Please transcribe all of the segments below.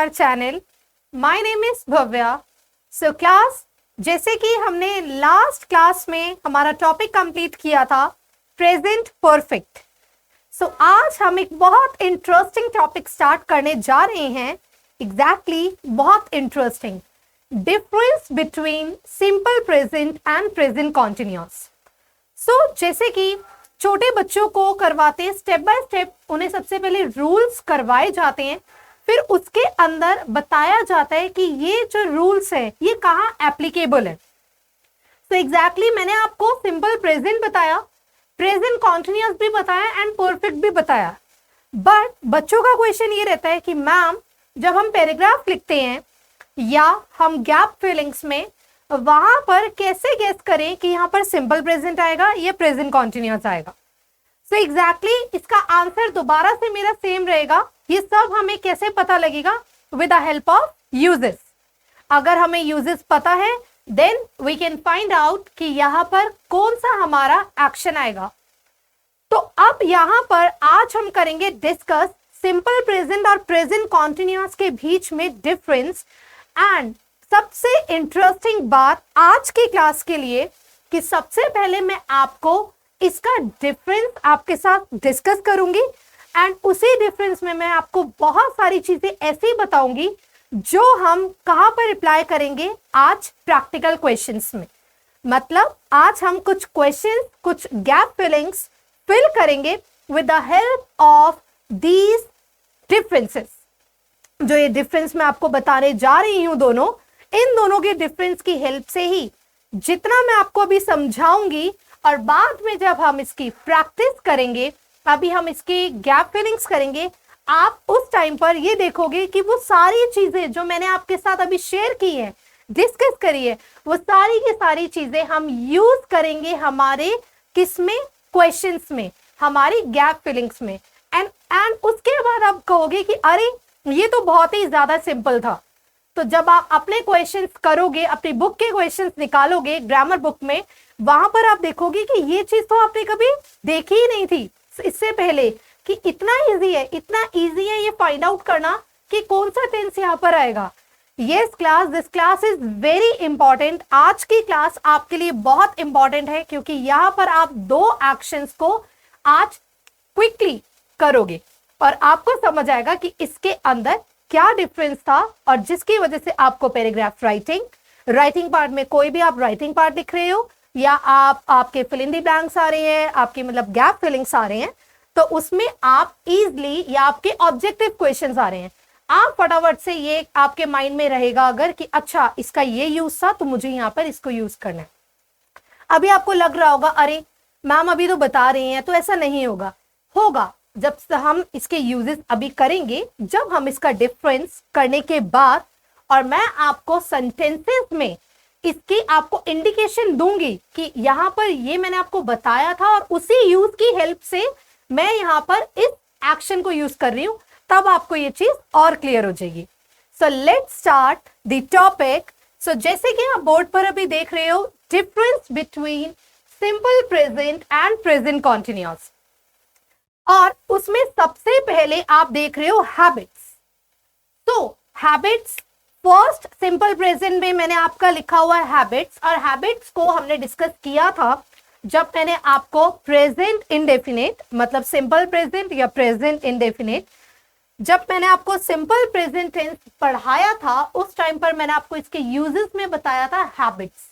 Our channel. My name is Bhavya. So class, जैसे कि हमने लास्ट क्लास में हमारा टॉपिक कंप्लीट किया था प्रेजेंट परफेक्ट. सो आज हम एक बहुत इंटरेस्टिंग टॉपिक स्टार्ट करने जा रहे हैं. एग्जैक्टली बहुत interesting. Difference between simple present and present continuous. So जैसे कि छोटे बच्चों को करवाते स्टेप बाय स्टेप, उन्हें सबसे पहले रूल्स करवाए जाते हैं, फिर उसके अंदर बताया जाता है कि ये जो रूल्स है ये कहाँ एप्लीकेबल है. तो एग्जैक्टली मैंने आपको सिंपल प्रेजेंट बताया, प्रेजेंट कॉन्टिन्यूअस भी बताया एंड परफेक्ट भी बताया. बट बच्चों का क्वेश्चन ये रहता है कि मैम, जब हम पैराग्राफ लिखते हैं या हम गैप फिलिंग्स में, वहां पर कैसे गेस करें कि यहाँ पर सिंपल प्रेजेंट आएगा या प्रेजेंट कॉन्टिन्यूअस आएगा. सो एग्जैक्टली इसका आंसर दोबारा से मेरा सेम रहेगा. ये सब हमें कैसे पता लगेगा? With the help of uses. अगर हमें यूजेस पता है then we can find out कि यहाँ पर कौन सा हमारा एक्शन आएगा. तो अब यहाँ पर आज हम करेंगे डिस्कस सिंपल प्रेजेंट और प्रेजेंट कॉन्टिन्यूअस के बीच में डिफरेंस. एंड सबसे इंटरेस्टिंग बात आज की क्लास के लिए कि सबसे पहले मैं आपको इसका डिफरेंस आपके साथ डिस्कस करूंगी एंड उसी डिफरेंस में मैं आपको बहुत सारी चीजें ऐसी बताऊंगी जो हम कहां पर अप्लाई करेंगे आज प्रैक्टिकल क्वेश्चंस में. मतलब आज हम कुछ क्वेश्चंस, कुछ गैप फिलिंग्स फिल करेंगे with the help of these differences. जो ये डिफरेंस मैं आपको बताने जा रही हूं, इन दोनों के डिफरेंस की हेल्प से ही जितना मैं आपको अभी समझाऊंगी और बाद में जब हम इसकी प्रैक्टिस करेंगे, अभी हम इसकी गैप फिलिंग्स करेंगे, आप उस टाइम पर ये देखोगे कि वो सारी चीजें जो मैंने आपके साथ अभी शेयर की है, डिस्कस करी है, वो सारी की सारी चीजें हम यूज करेंगे हमारे किसमें, क्वेश्चंस में, हमारी गैप फिलिंग्स में. एंड उसके बाद आप कहोगे कि अरे ये तो बहुत ही ज्यादा सिंपल था. तो जब आप अपने क्वेश्चंस करोगे, अपनी बुक के क्वेश्चंस निकालोगे ग्रामर बुक में, वहां पर आप देखोगे कि ये चीज तो आपने कभी देखी ही नहीं थी इससे पहले, कि इतना इजी है ये फाइंड आउट करना कि कौन सा टेंस यहाँ पर आएगा. Yes class, this class is very important. आज की क्लास आपके लिए बहुत इंपॉर्टेंट है क्योंकि यहाँ पर आप दो एक्शंस को आज क्विकली करोगे और आपको समझ आएगा कि इसके अंदर क्या डिफरेंस था और जिसकी वजह से आपको पैराग्राफ राइटिंग पार्ट में, कोई भी आप राइटिंग पार्ट लिख रहे हो या आपके फिल इन द ब्लैंक्स आ रहे हैं, आपके मतलब गैप फिलिंग्स आ रहे हैं, तो उसमें आप इजली, या आपके ऑब्जेक्टिव क्वेश्चंस आ रहे हैं, आप फटाफट से ये आपके माइंड में रहेगा अगर कि अच्छा इसका ये यूज था तो मुझे यहाँ पर इसको यूज करना है. अभी आपको लग रहा होगा अरे मैम अभी तो बता रही हैं, तो ऐसा नहीं होगा जब हम इसके यूजेस अभी करेंगे, जब हम इसका डिफरेंस करने के बाद, और मैं आपको सेंटेंसेस में इसकी आपको इंडिकेशन दूंगी कि यहाँ पर ये मैंने आपको बताया था और उसी यूज की हेल्प से मैं यहाँ पर इस एक्शन को यूज कर रही हूं, तब आपको ये चीज और क्लियर हो जाएगी. So let's start the topic. So जैसे कि आप बोर्ड पर अभी देख रहे हो, difference between simple present and present continuous, और उसमें सबसे पहले आप देख रहे हो हैबिट्स. तो हैबिट्स फर्स्ट, सिंपल प्रेजेंट में मैंने आपका लिखा हुआ है हैबिट्स, और हैबिट्स को हमने डिस्कस किया था जब मैंने आपको प्रेजेंट इंडेफिनिट, मतलब सिंपल प्रेजेंट या प्रेजेंट इंडेफिनिट, जब मैंने आपको सिंपल प्रेजेंट टेंस पढ़ाया था, उस टाइम पर मैंने आपको इसके यूजेस में बताया था हैबिट्स.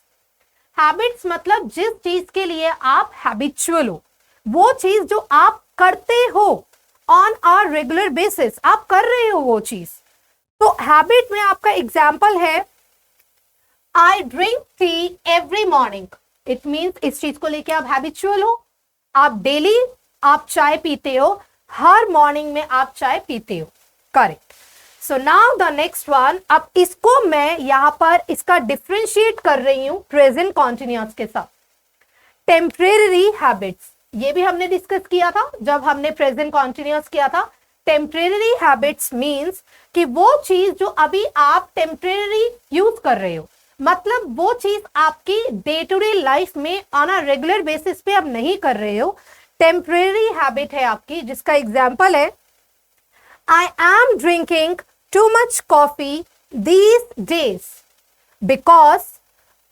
हैबिट्स मतलब जिस चीज के लिए आप हैबिचुअल हो, वो चीज जो आप करते हो ऑन अ रेगुलर बेसिस, आप कर रहे हो वो चीज. तो हैबिट में आपका एग्जाम्पल है I drink tea every morning. It means इस चीज को लेके आप हैबिचुअल हो, आप डेली आप चाय पीते हो, हर मॉर्निंग में आप चाय पीते हो. Correct. So now the next one. अब इसको मैं यहां पर इसका डिफरेंशिएट कर रही हूं प्रेजेंट कॉन्टिन्यूअस के साथ. टेम्परेरी हैबिट्स, ये भी हमने डिस्कस किया था जब हमने प्रेजेंट कॉन्टिन्यूअस किया था. टेम्परेरी हैबिट्स मींस कि वो चीज जो अभी आप टेम्परेरी यूज कर रहे हो, मतलब वो चीज आपकी डे टू डे लाइफ में ऑन अ रेगुलर बेसिस पे आप नहीं कर रहे हो, टेम्परेरी हैबिट है आपकी, जिसका एग्जाम्पल है I am drinking too much coffee these days because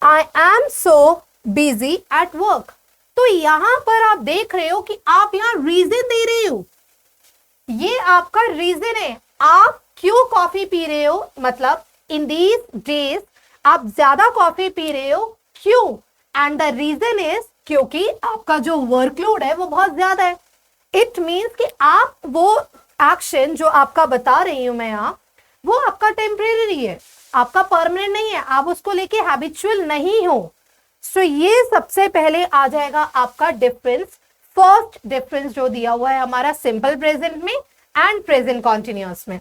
I am so busy at work. तो यहां पर आप देख रहे हो कि आप यहां रीजन दे रहे हो, ये आपका रीजन है, आप क्यों कॉफी पी रहे हो, मतलब इन दीज डेज आप ज्यादा कॉफी पी रहे हो, क्यों? एंड द रीजन इज क्योंकि आपका जो वर्कलोड है वो बहुत ज्यादा है. इट मीन्स कि आप वो एक्शन जो आपका बता रही हूं मैं यहाँ, वो आपका टेम्परेरी है, आपका परमानेंट नहीं है, आप उसको लेके हैबिचुअल नहीं हो. सो ये सबसे पहले आ जाएगा आपका डिफरेंस. फर्स्ट डिफरेंस जो दिया हुआ है हमारा सिंपल प्रेजेंट में एंड प्रेजेंट कॉन्टिन्यूअस में.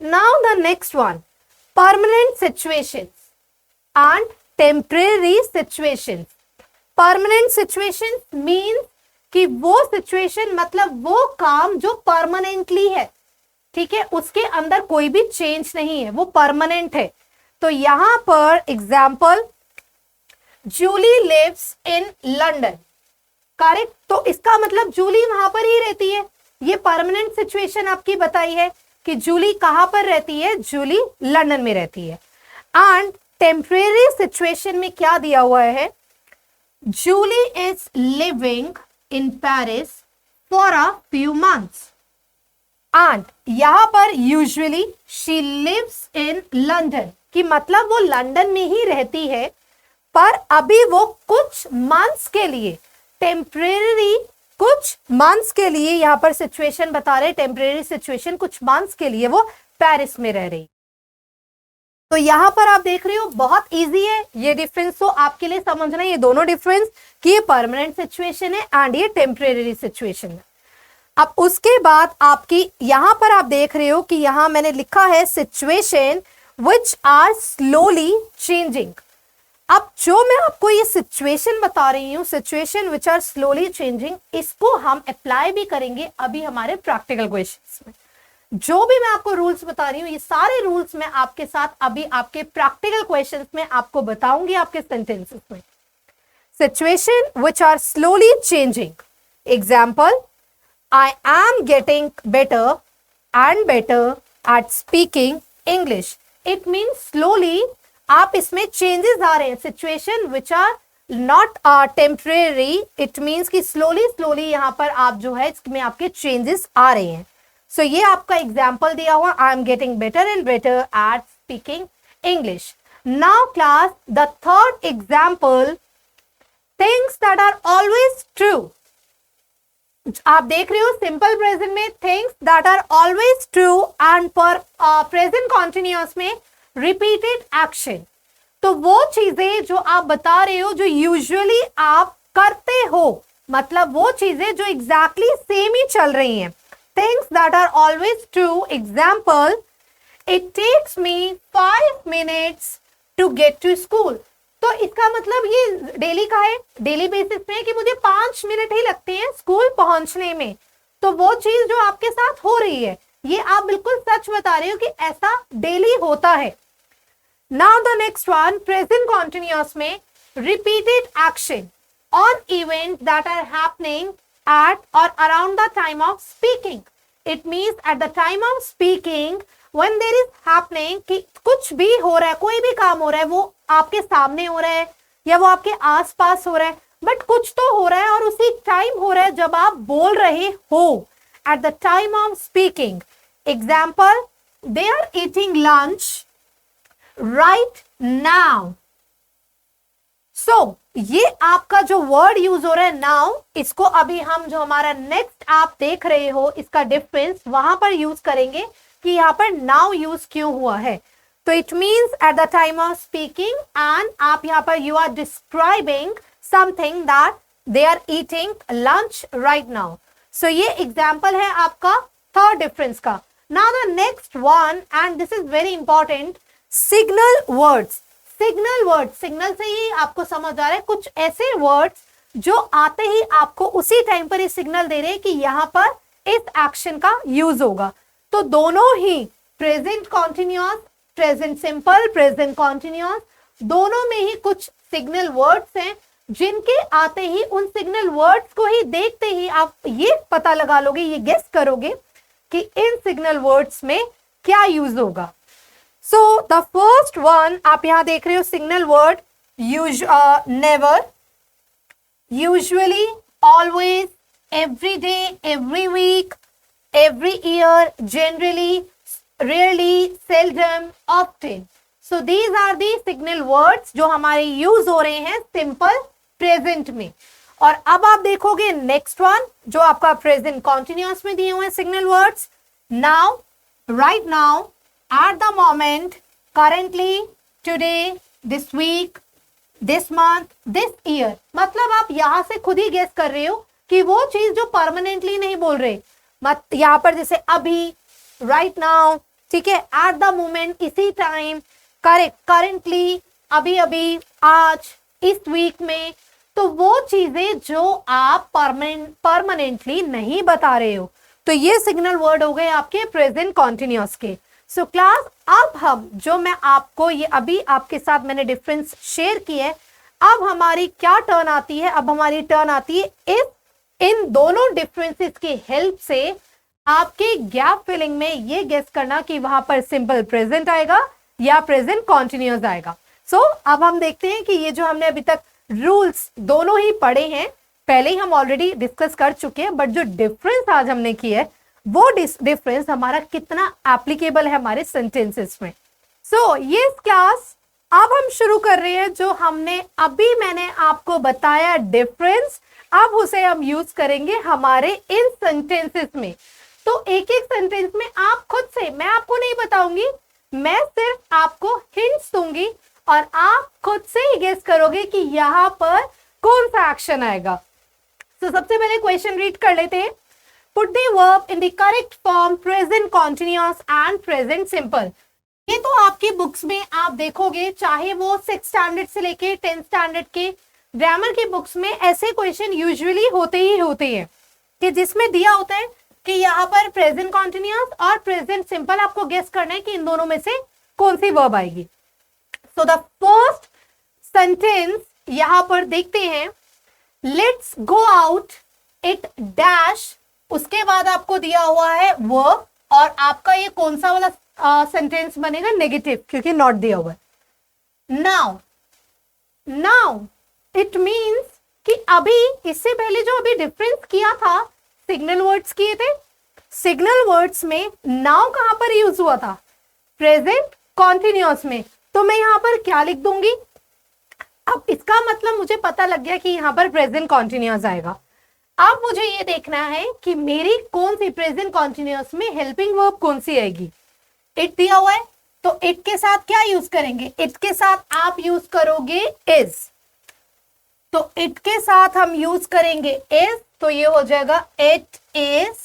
Now the next one, permanent situations and temporary situations. Permanent situations means कि वो सिचुएशन मतलब वो काम जो परमानेंटली है, ठीक है, उसके अंदर कोई भी चेंज नहीं है, वो परमानेंट है. तो यहां पर example, Julie lives in London, correct. तो इसका मतलब जूली वहां पर ही रहती है, ये परमानेंट सिचुएशन आपकी बताई है कि जूली कहां पर रहती है, जूली लंदन में रहती है. एंड टेम्परेरी सिचुएशन में क्या दिया हुआ है, Julie is living in Paris for a few months and यहां पर usually she lives in London, कि मतलब वो लंदन में ही रहती है, पर अभी वो कुछ मंथ्स के लिए, टेम्परेरी कुछ मंथ्स के लिए यहां पर सिचुएशन बता रहे, टेम्परेरी सिचुएशन कुछ मंथ्स के लिए वो पेरिस में रह रही. तो यहां पर आप देख रहे हो बहुत इजी है ये डिफरेंस, तो आपके लिए समझना ये दोनों डिफरेंस कि ये परमानेंट सिचुएशन है एंड ये टेम्परेरी सिचुएशन है. अब उसके बाद आपकी यहां पर आप देख रहे हो कि यहां मैंने लिखा है situation which are slowly changing. अब जो मैं आपको ये सिचुएशन बता रही हूं, situation which are slowly changing, इसको हम अप्लाई भी करेंगे अभी हमारे प्रैक्टिकल क्वेश्चंस में. जो भी मैं आपको रूल्स बता रही हूँ, ये सारे रूल्स मैं आपके साथ अभी आपके प्रैक्टिकल क्वेश्चंस में आपको बताऊंगी आपके सेंटेंसेस में. Situation which are slowly changing, example, I am getting better and better at speaking English. It means slowly आप इसमें चेंजेस आ रहे हैं. Situation which are not temporary, it means कि स्लोली स्लोली यहाँ पर आप जो है इसमें आपके चेंजेस आ रहे हैं. सो ये आपका एग्जाम्पल दिया हुआ, I am getting better and better at speaking English. Now class, the third example, things that are always true. आप देख रहे हो सिंपल प्रेजेंट में things that are always true and पर प्रेजेंट कॉन्टिन्यूअस में रिपीटेड एक्शन. तो वो चीजें जो आप बता रहे हो जो यूजुअली आप करते हो, मतलब वो चीजें जो एग्जैक्टली सेम ही चल रही हैं. Things that are always true. Example, it takes me 5 minutes to get to school. तो इसका मतलब ये डेली का है, डेली बेसिस पे है कि मुझे 5 मिनट ही लगते हैं स्कूल पहुंचने में. तो वो चीज जो आपके साथ हो रही है, ये आप बिल्कुल सच बता रहे हो कि ऐसा डेली होता है. Now the next one, present continuous में repeated action on events that are happening at or around the time of speaking. It means at the time of speaking when there is happening कि कुछ भी हो रहा है, कोई भी काम हो रहा है, वो आपके सामने हो रहा है या वो आपके आसपास हो रहा है, बट कुछ तो हो रहा है और उसी टाइम हो रहा है जब आप बोल रहे हो. At the time of speaking. Example, they are eating lunch right now. So ये आपका जो वर्ड यूज हो रहा है नाउ, इसको अभी हम जो हमारा नेक्स्ट आप देख रहे हो इसका डिफरेंस वहां पर यूज करेंगे कि यहाँ पर नाउ यूज क्यों हुआ है. तो it means at the time of speaking and आप यहाँ पर you are describing something that they are eating lunch right now. So ये एग्जाम्पल है आपका थर्ड डिफरेंस का. Now the next one, and this is very important, signal words. Signal word, signal से ही आपको समझ आ रहा है कुछ ऐसे वर्ड्स जो आते ही आपको उसी टाइम पर ये सिग्नल दे रहे हैं कि यहाँ पर इस एक्शन का यूज होगा. तो दोनों ही present continuous, present simple, present continuous, दोनों में ही कुछ सिग्नल वर्ड्स हैं जिनके आते ही उन सिग्नल वर्ड्स को ही देखते ही आप ये पता लगा लोगे, ये गेस करोगे कि इन सिग्नल वर्ड्स में क्या यूज होगा? सो द फर्स्ट वन आप यहां देख रहे हो, signal word never, usually, always, every day, every week, every year, generally, rarely, seldom, often. So these are the signal words जो हमारे यूज हो रहे हैं सिंपल प्रेजेंट में. और अब आप देखोगे नेक्स्ट वन जो आपका प्रेजेंट कॉन्टिन्यूअस में दिए हुए हैं signal words. Now, right now, at the moment, currently, today, this week, this month, this year. मतलब आप यहां से खुद ही गेस कर रहे हो कि वो चीज जो परमानेंटली नहीं बोल रहे, मत यहां पर जैसे अभी, राइट नाउ, ठीक है, एट द मोमेंट, इसी टाइम, करेक्ट, करेंटली, अभी अभी, आज, इस वीक में, तो वो चीजें जो आप परमानेंटली नहीं बता रहे हो. तो ये सिग्नल वर्ड हो गए आपके प्रेजेंट कॉन्टिन्यूअस के. सो क्लास, अब हम जो मैं आपको ये अभी आपके साथ मैंने डिफरेंस शेयर की है, अब हमारी क्या टर्न आती है? अब हमारी टर्न आती है इफ इन दोनों डिफरेंसेस की हेल्प से आपके गैप फिलिंग में ये गेस करना कि वहां पर सिंपल प्रेजेंट आएगा या प्रेजेंट कॉन्टिन्यूअस आएगा. सो अब हम देखते हैं कि ये जो हमने अभी तक रूल्स दोनों ही पढ़े हैं, पहले ही हम ऑलरेडी डिस्कस कर चुके हैं, बट जो डिफरेंस आज हमने की है वो डिफरेंस हमारा कितना एप्लीकेबल है हमारे सेंटेंसेस में. सो ये क्लास अब हम शुरू कर रहे हैं जो हमने अभी मैंने आपको बताया डिफरेंस, अब उसे हम यूज करेंगे हमारे इन सेंटेंसेस में. तो एक एक सेंटेंस में आप खुद से, मैं आपको नहीं बताऊंगी, मैं सिर्फ आपको हिंट्स दूंगी और आप खुद से ही गेस करोगे कि यहां पर कौन सा एक्शन आएगा. तो सबसे पहले क्वेश्चन रीड कर लेते हैं. Put the verb in the correct form present continuous and present simple. ये तो आपकी बुक्स में आप देखोगे, चाहे वो 6th स्टैंडर्ड से लेके 10th स्टैंडर्ड के ग्रामर की बुक्स में ऐसे क्वेश्चन यूजुअली होते ही होते हैं कि जिसमें दिया होता है कि यहाँ पर प्रेजेंट कॉन्टिन्यूअस और प्रेजेंट सिंपल, आपको गेस करना है कि इन दोनों में से कौन सी वर्ब आएगी. सो द फर्स्ट सेंटेंस यहां पर देखते हैं, let's go out it dash, उसके बाद आपको दिया हुआ है वर्ब और आपका ये कौन सा वाला सेंटेंस बनेगा? नेगेटिव, क्योंकि नॉट दिया हुआ है. नाउ इट मीन्स कि अभी इससे पहले जो अभी डिफरेंस किया था, सिग्नल वर्ड्स किए थे, सिग्नल वर्ड्स में नाउ कहां पर यूज हुआ था? प्रेजेंट कॉन्टिन्यूअस में. तो मैं यहां पर क्या लिख दूंगी? अब इसका मतलब मुझे पता लग गया कि यहां पर प्रेजेंट कॉन्टिन्यूअस आएगा. अब मुझे ये देखना है कि मेरी कौन सी प्रेजेंट कॉन्टिन्यूअस में हेल्पिंग वर्ब कौन सी आएगी. इट दिया हुआ है तो इट के साथ क्या यूज करेंगे? इट के साथ आप यूज करोगे इज. तो इट के साथ हम यूज करेंगे इज, तो ये हो जाएगा इट इज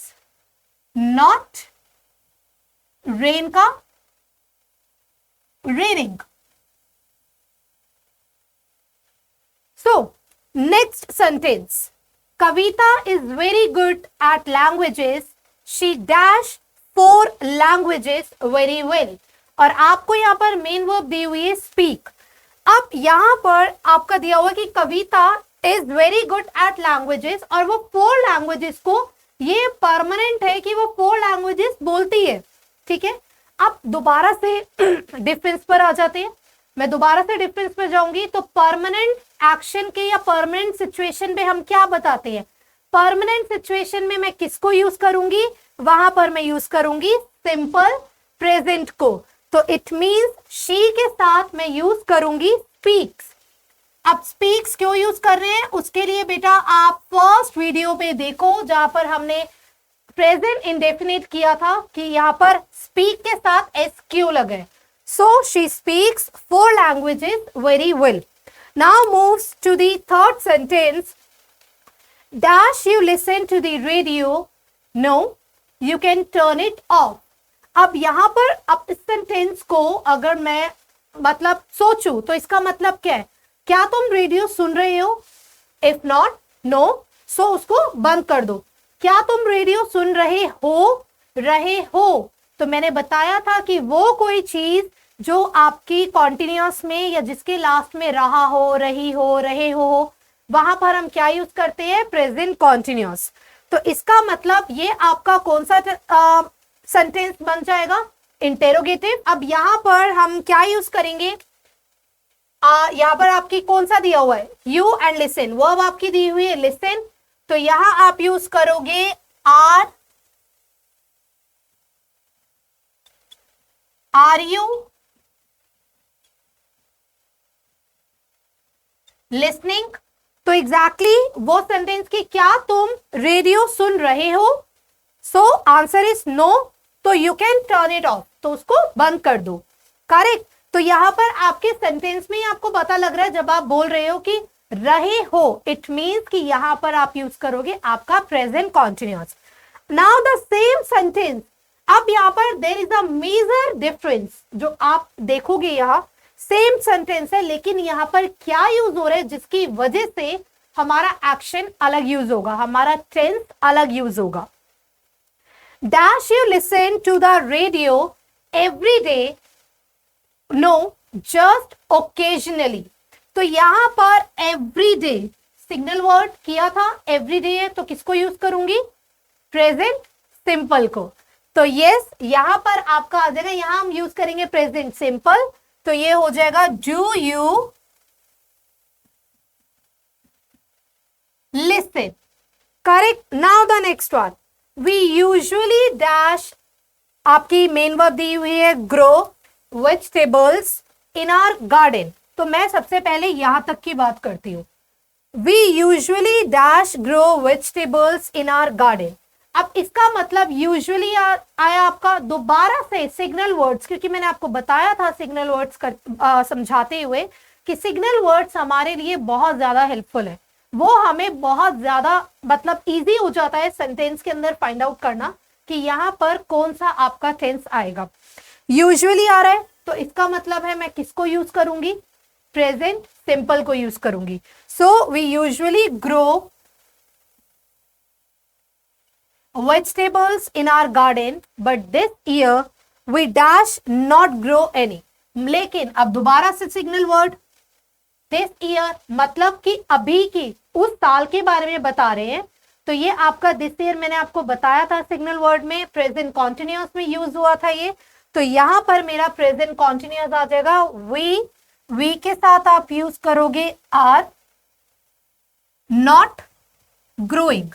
नॉट रेन का raining. So next sentence, Kavita is very good at languages, she dash 4 languages very well. और आपको यहां पर मेन वर्ब दी हुई है स्पीक. अब यहां पर आपका दिया हुआ कि Kavita is very good at languages और वो 4 लैंग्वेजेस को, ये परमानेंट है कि वो 4 लैंग्वेजेस बोलती है. ठीक है, अब दोबारा से डिफरेंस पर आ जाते हैं. मैं दोबारा से डिफरेंस पर जाऊंगी तो परमानेंट एक्शन के या परमानेंट सिचुएशन में हम क्या बताते हैं? परमानेंट सिचुएशन में मैं किसको यूज करूंगी? वहां पर मैं यूज करूंगी सिंपल प्रेजेंट को. तो इट मींस शी के साथ मैं यूज करूंगी स्पीक्स. अब स्पीक्स क्यों यूज कर रहे हैं उसके लिए बेटा आप फर्स्ट वीडियो पे देखो जहां पर हमने प्रेजेंट इंडेफिनिट किया था कि यहां पर स्पीक के साथ एस क्यू लगे. So she speaks 4 languages very well. Now moves to the third sentence, dash you listen to the radio, no you can turn it off. अब यहां पर अब इस सेंटेंस को अगर मैं मतलब सोचूं तो इसका मतलब क्या है? क्या तुम रेडियो सुन रहे हो? इफ नॉट, नो, सो उसको बंद कर दो. क्या तुम रेडियो सुन रहे हो? तो मैंने बताया था कि वो कोई चीज जो आपकी कॉन्टिन्यूअस में या जिसके लास्ट में रहा हो, रही हो, रहे हो, वहां पर हम क्या यूज करते हैं? Present continuous. तो इसका मतलब ये आपका कौन सा सेंटेंस बन जाएगा? इंटेरोगेटिव। अब यहां पर हम क्या यूज करेंगे, यहां पर आपकी कौन सा दिया हुआ है, यू एंड लिसन, वर्ब आपकी दी हुई है लिसन, तो यहां आप यूज करोगे आर यू लिसनिंग। तो एग्जैक्टली वो सेंटेंस की क्या तुम रेडियो सुन रहे हो, सो आंसर इज नो, तो you can turn it of, तो उसको बंद कर दो। करेक्ट। तो यहां पर आपके सेंटेंस में ही आपको पता लग रहा है, जब आप बोल रहे हो कि रहे हो, इट मीन्स कि यहां पर आप यूज करोगे आपका present continuous. Now the same sentence, अब यहां पर there is a major difference, जो आप देखोगे यहां सेम सेंटेंस है, लेकिन यहां पर क्या यूज हो रहा है जिसकी वजह से हमारा एक्शन अलग यूज होगा, हमारा टेंस अलग यूज होगा। Dash you listen to the radio every day, no just occasionally. तो यहां पर एवरी डे सिग्नल वर्ड किया था, एवरी डे है तो किसको यूज करूंगी, प्रेजेंट सिंपल को। तो यस, यहां पर आपका आ जाएगा, यहां हम यूज करेंगे प्रेजेंट सिंपल, तो ये हो जाएगा do you listen. Correct. Now the next one, we usually dash, आपकी मेन वर्ब दी हुई है grow vegetables in our garden. तो मैं सबसे पहले यहां तक की बात करती हूं, we usually dash grow vegetables in our garden. अब इसका मतलब यूजुअली आया आपका दोबारा से सिग्नल वर्ड्स, क्योंकि मैंने आपको बताया था सिग्नल वर्ड्स समझाते हुए कि सिग्नल वर्ड्स हमारे लिए बहुत ज्यादा हेल्पफुल है, वो हमें बहुत ज्यादा मतलब इजी हो जाता है सेंटेंस के अंदर फाइंड आउट करना कि यहां पर कौन सा आपका टेंस आएगा। यूजुअली आ रहा है तो इसका मतलब है मैं किसको यूज करूंगी, प्रेजेंट सिंपल को यूज करूंगी। So we usually grow vegetables in our garden, but this year we dash not grow any। लेकिन अब दोबारा से सिग्नल वर्ड this year, मतलब कि अभी की, उस साल के बारे में बता रहे हैं, तो ये आपका this year मैंने आपको बताया था सिग्नल वर्ड में प्रेजेंट कॉन्टिन्यूअस में यूज हुआ था ये, तो यहां पर मेरा प्रेजेंट कॉन्टिन्यूअस आ जाएगा वी के साथ आप यूज करोगे आर नॉट ग्रोइंग।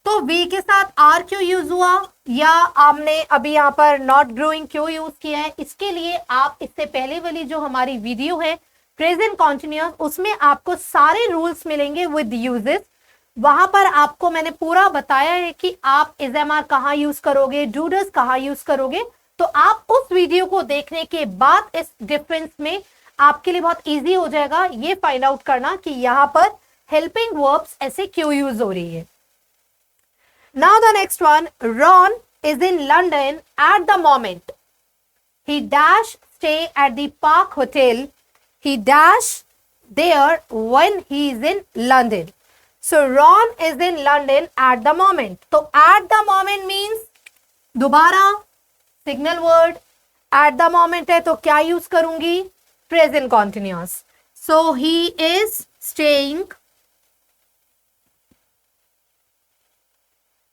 तो वी के साथ आर क्यों यूज हुआ, या आपने अभी यहां पर नॉट ग्रोइंग क्यों यूज किया है, इसके लिए आप इससे पहले वाली जो हमारी वीडियो है प्रेजेंट कॉन्टिन्यूअस, उसमें आपको सारे रूल्स मिलेंगे विद यूजेस। वहां पर आपको मैंने पूरा बताया है कि आप इज़एमआर कहां यूज करोगे, डूडस कहां यूज करोगे, तो आप उस वीडियो को देखने के बाद इस डिफरेंस में आपके लिए बहुत इजी हो जाएगा ये फाइंड आउट करना कि यहां पर हेल्पिंग वर्ब्स ऐसे क्यों यूज हो रही है। Now the next one, Ron is in London at the moment. He dash stay at the Park Hotel. He dash there when he is in London. So Ron is in London at the moment. तो at the moment means दोबारा signal word, at the moment है तो क्या use करूंगी, present continuous. So he is staying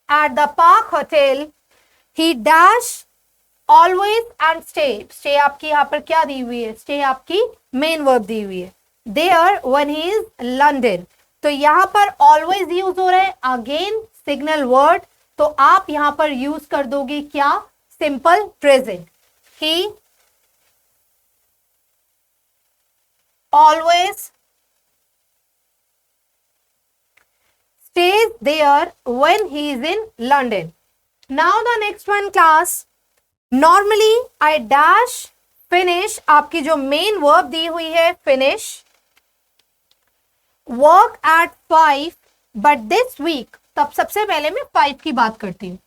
at the Park Hotel. He dash always and stay. Stay आपकी यहाँ पर क्या दी हुई है, stay आपकी मेन वर्ब दी हुई है। There when he is London, तो यहाँ पर always यूज हो रहा है, अगेन सिग्नल वर्ड, तो आप यहाँ पर यूज कर दोगे क्या, simple present. He always stays there when he is in London. Now the next one class, normally I dash finish, आपकी जो मेन वर्ब दी हुई है finish, work at 5 but this week, तब सबसे पहले मैं 5 की बात करती हूँ।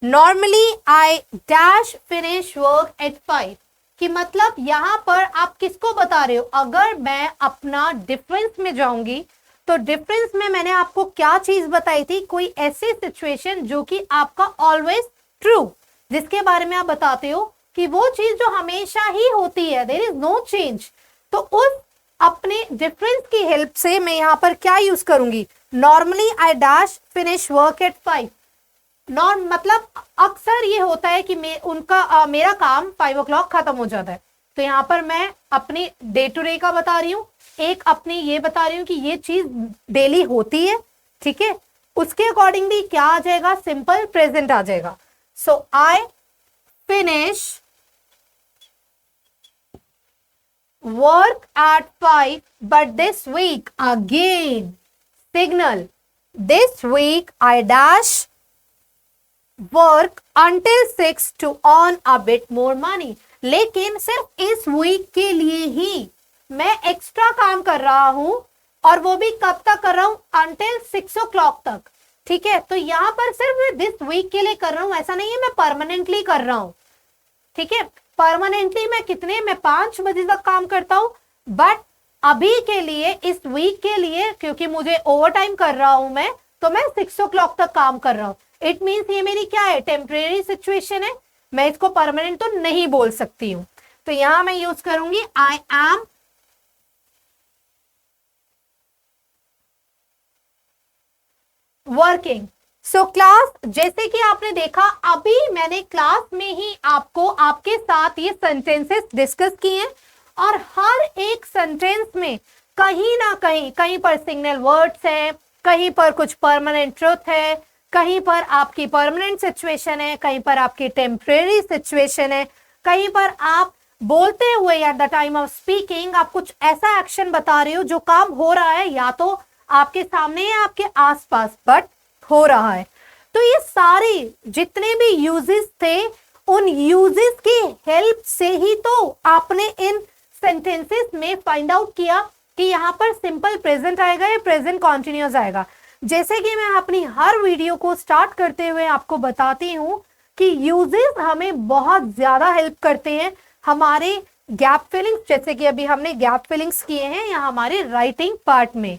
Normally I dash finish work at 5 कि मतलब यहां पर आप किसको बता रहे हो, अगर मैं अपना डिफरेंस में जाऊंगी तो डिफरेंस में मैंने आपको क्या चीज बताई थी, कोई ऐसी सिचुएशन जो कि आपका ऑलवेज ट्रू, जिसके बारे में आप बताते हो कि वो चीज जो हमेशा ही होती है, देयर इज नो चेंज, तो उस अपने डिफरेंस की हेल्प से मैं यहां पर क्या यूज करूंगी, normally I dash finish work at 5। मतलब अक्सर ये होता है कि मेरा काम 5 o'clock खत्म हो जाता है, तो यहाँ पर मैं अपनी डे टू डे का बता रही हूँ, एक अपनी ये बता रही हूँ कि ये चीज डेली होती है, ठीक है। उसके अकॉर्डिंगली क्या आ जाएगा, सिंपल प्रेजेंट आ जाएगा। सो I finish work at 5, but this week again signal, this week I dash work until 6 to earn a bit more money। लेकिन सिर्फ इस वीक के लिए ही मैं एक्स्ट्रा काम कर रहा हूं, और वो भी कब तक कर रहा हूं, until 6 o'clock तक, ठीक है। तो यहां पर सिर्फ दिस वीक के लिए कर रहा हूं, ऐसा नहीं है मैं परमानेंटली कर रहा हूं, ठीक है। परमानेंटली मैं कितने, मैं 5 बजे तक काम करता हूं, बट अभी के लिए, इस वीक के लिए, क्योंकि मुझे ओवर टाइम कर रहा हूं मैं, तो मैं 6 o'clock तक काम कर रहा हूं। इट मीन्स ये मेरी क्या है, टेम्परेरी सिचुएशन है, मैं इसको परमानेंट तो नहीं बोल सकती हूं। तो यहां मैं यूज करूंगी I am working. So class, जैसे कि आपने देखा, अभी मैंने क्लास में ही आपको आपके साथ ये सेंटेंसेस डिस्कस किए हैं, और हर एक सेंटेंस में कहीं ना कहीं, कहीं पर सिग्नल वर्ड्स हैं, कहीं पर कुछ परमानेंट ट्रुथ है, कहीं पर आपकी परमानेंट सिचुएशन है, कहीं पर आपकी टेम्परेरी सिचुएशन है, कहीं पर आप बोलते हुए eight the time of speaking आप कुछ ऐसा एक्शन बता रहे हो जो काम हो रहा है या तो आपके सामने या आपके आसपास, बट हो रहा है। तो ये सारे जितने भी यूजेस थे, उन यूजेस की हेल्प से ही तो आपने इन सेंटेंसेस में फाइंड आउट किया कि यहाँ पर सिंपल प्रेजेंट आएगा या प्रेजेंट कॉन्टिन्यूअस आएगा। जैसे कि मैं अपनी हर वीडियो को स्टार्ट करते हुए आपको बताती हूँ कि यूजेस हमें बहुत ज्यादा हेल्प करते हैं हमारे गैप फिलिंग्स, जैसे कि अभी हमने गैप फिलिंग्स किए हैं या हमारे राइटिंग पार्ट में।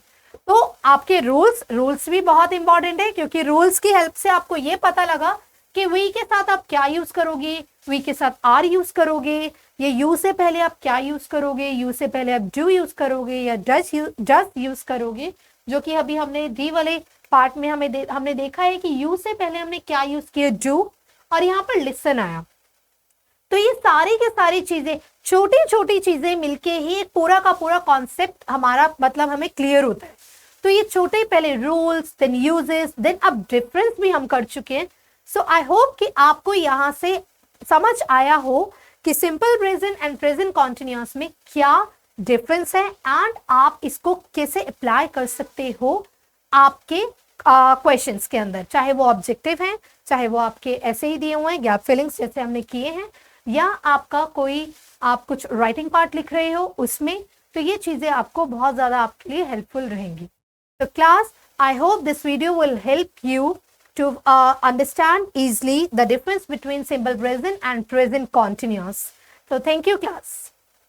तो आपके रूल्स भी बहुत इंपॉर्टेंट है, क्योंकि रूल्स की हेल्प से आपको ये पता लगा कि वी के साथ आप क्या यूज करोगे, वी के साथ आर यूज करोगे, ये यू से पहले आप क्या यूज करोगे, यू से पहले आप डू यूज करोगे या डज यूज करोगे, जो कि अभी हमने डी वाले पार्ट में हमने देखा है कि यू से पहले हमने क्या यूज किया, डू, और यहाँ पर लिसन आया। तो ये सारी की सारी चीजें, छोटी छोटी चीजें मिलके ही पूरा का पूरा कॉन्सेप्ट हमारा मतलब हमें क्लियर होता है। तो ये छोटे पहले रूल्स, देन यूजेस, देन अब डिफरेंस भी हम कर चुके हैं। सो आई होप कि आपको यहाँ से समझ आया हो कि simple present and present continuous में क्या डिफरेंस है, एंड आप इसको कैसे अप्लाई कर सकते हो आपके क्वेश्चंस के अंदर, चाहे वो ऑब्जेक्टिव हैं, चाहे वो आपके ऐसे ही दिए हुए हैं गैप फिलिंग्स जैसे हमने किए हैं, या आपका कोई आप कुछ राइटिंग पार्ट लिख रहे हो उसमें। तो ये चीजें आपको बहुत ज्यादा आपके लिए हेल्पफुल रहेंगी। So class, I hope this video will help you to understand easily the difference between simple present and present continuous. So thank you class.